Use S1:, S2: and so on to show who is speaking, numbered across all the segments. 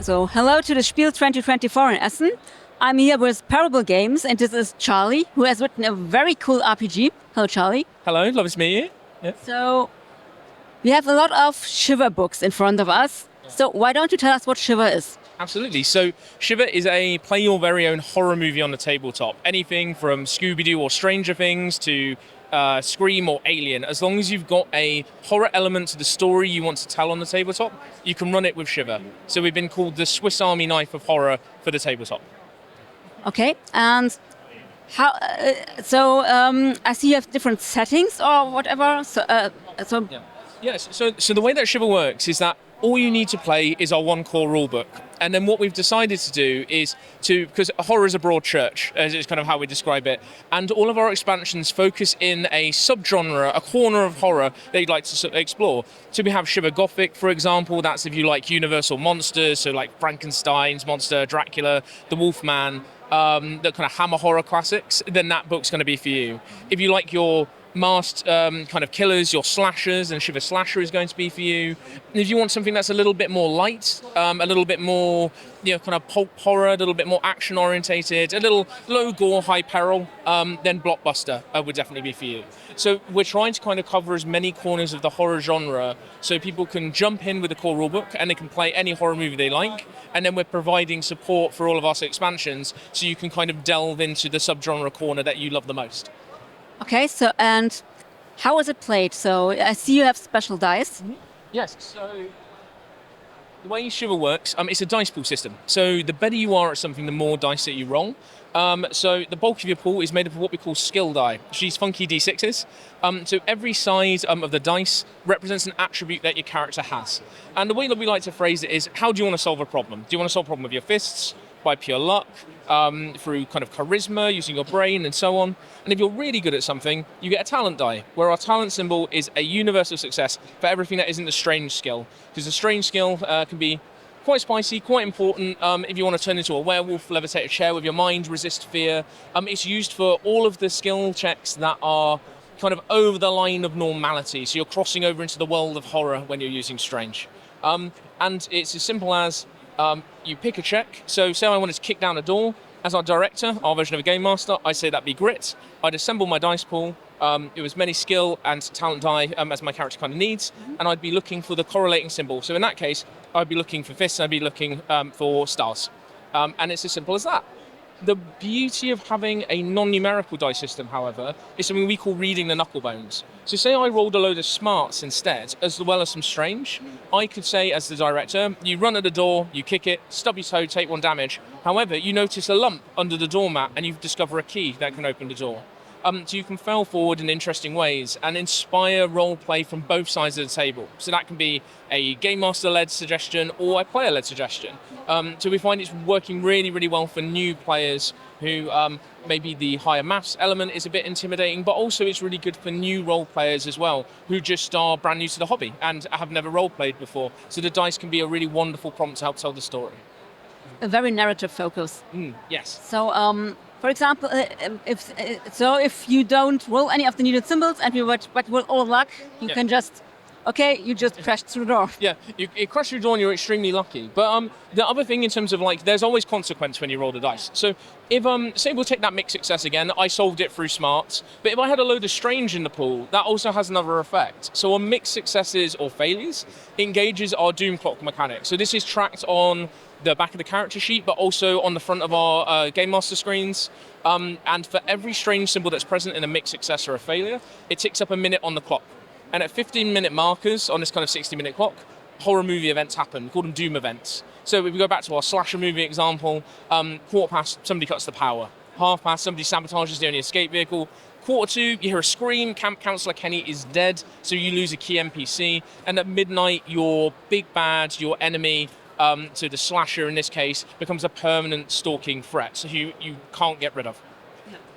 S1: So, hello to the SPIEL 2024 in Essen. I'm here with Parable Games, and this is Charlie, who has written a very cool RPG. Hello, Charlie.
S2: Hello, lovely to meet you. Yeah.
S1: So, we have a lot of Shiver books in front of us. So, why don't you tell us what Shiver is?
S2: Absolutely. So Shiver is a play your very own horror movie on the tabletop. Anything from Scooby-Doo or Stranger Things to Scream or Alien. As long as you've got a horror element to the story you want to tell on the tabletop, you can run it with Shiver. So we've been called the Swiss Army knife of horror for the tabletop.
S1: Okay, and how? I see you have different settings or whatever.
S2: Yes. So the way that Shiver works is that all you need to play is our one core rulebook. And then what we've decided to do is because horror is a broad church, as it's kind of how we describe it, and all of our expansions focus in a subgenre, a corner of horror that you'd like to explore. So we have Shiver Gothic, for example. That's if you like universal monsters, so like Frankenstein's monster, Dracula, the Wolfman, the kind of Hammer horror classics, then that book's going to be for you. If you like your masked kind of killers, your slashers, and Shiver Slasher is going to be for you. And if you want something that's a little bit more light, a little bit more, kind of pulp horror, a little bit more action orientated, a little low gore, high peril, then Blockbuster would definitely be for you. So we're trying to kind of cover as many corners of the horror genre so people can jump in with the core rulebook and they can play any horror movie they like. And then we're providing support for all of our expansions so you can kind of delve into the subgenre corner that you love the most.
S1: Okay, so and how is it played? So I see you have special dice.
S2: Mm-hmm. Yes, so the way Shiver works, it's a dice pool system. So the better you are at something, the more dice that you roll. So the bulk of your pool is made up of what we call skill die, these funky D6s. So every side of the dice represents an attribute that your character has. And the way that we like to phrase it is, how do you want to solve a problem? Do you want to solve a problem with your fists, by pure luck, through kind of charisma, using your brain and so on? And if you're really good at something, you get a talent die, where our talent symbol is a universal success for everything that isn't the strange skill. Because the strange skill can be quite spicy, quite important. If you want to turn into a werewolf, levitate a chair with your mind, resist fear. It's used for all of the skill checks that are kind of over the line of normality. So you're crossing over into the world of horror when you're using strange. And it's as simple as you pick a check. So say I wanted to kick down a door. As our director, our version of a game master, I'd say that'd be grit. I'd assemble my dice pool. It was many skill and talent die as my character kind of needs, and I'd be looking for the correlating symbol. So in that case, I'd be looking for fists, and I'd be looking for stars. And it's as simple as that. The beauty of having a non-numerical dice system, however, is something we call reading the knuckle bones. So say I rolled a load of smarts instead, as well as some strange. I could say, as the director, you run at the door, you kick it, stub your toe, take 1 damage. However, you notice a lump under the doormat and you discover a key that can open the door. So you can fail forward in interesting ways and inspire role play from both sides of the table. So that can be a game master-led suggestion or a player-led suggestion. So we find it's working really, really well for new players who maybe the higher maths element is a bit intimidating, but also it's really good for new role players as well, who just are brand new to the hobby and have never role played before. So the dice can be a really wonderful prompt to help tell the story.
S1: A very narrative focus.
S2: Yes.
S1: So, for example, if you don't roll any of the needed symbols and you roll all luck, you can just, you just crashed through the door.
S2: Yeah, you crash through the door and you're extremely lucky. But the other thing in terms of there's always consequence when you roll the dice. So if, say we'll take that mixed success again, I solved it through smarts, but if I had a load of strange in the pool, that also has another effect. So on mixed successes or failures, engages our doom clock mechanic. So this is tracked on the back of the character sheet, but also on the front of our Game Master screens. And for every strange symbol that's present in a mixed success or a failure, it ticks up a minute on the clock. And at 15-minute markers on this kind of 60-minute clock, horror movie events happen. We call them doom events. So if we go back to our slasher movie example, 1:15, somebody cuts the power. 1:30, somebody sabotages the only escape vehicle. 1:45, you hear a scream, Camp Counselor Kenny is dead, so you lose a key NPC. And at midnight, your big bad, your enemy, so the slasher in this case, becomes a permanent stalking threat, so you can't get rid of.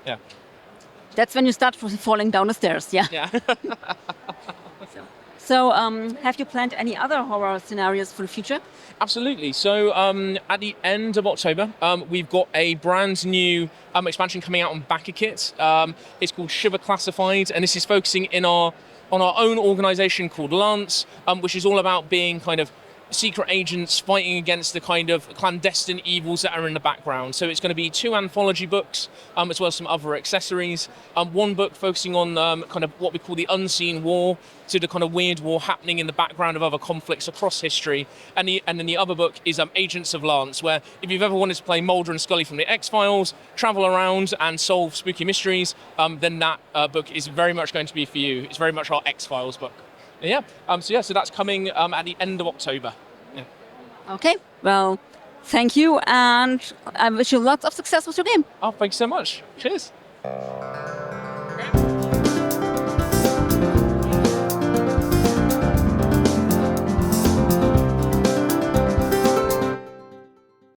S2: Yeah.
S1: That's when you start falling down the stairs, yeah.
S2: Yeah.
S1: So, have you planned any other horror scenarios for the future?
S2: Absolutely. So at the end of October, we've got a brand new expansion coming out on backer kit. It's called Shiver Classified, and this is focusing on our own organisation called Lance, which is all about being kind of secret agents fighting against the kind of clandestine evils that are in the background. So it's going to be 2 anthology books, as well as some other accessories. One book focusing on kind of what we call the unseen war, so the kind of weird war happening in the background of other conflicts across history. And then the other book is Agents of Lance, where if you've ever wanted to play Mulder and Scully from the X-Files, travel around and solve spooky mysteries, then that book is very much going to be for you. It's very much our X-Files book. Yeah. So that's coming at the end of October. Yeah.
S1: Okay. Well, thank you, and I wish you lots of success with your game.
S2: Oh, thanks so much. Cheers.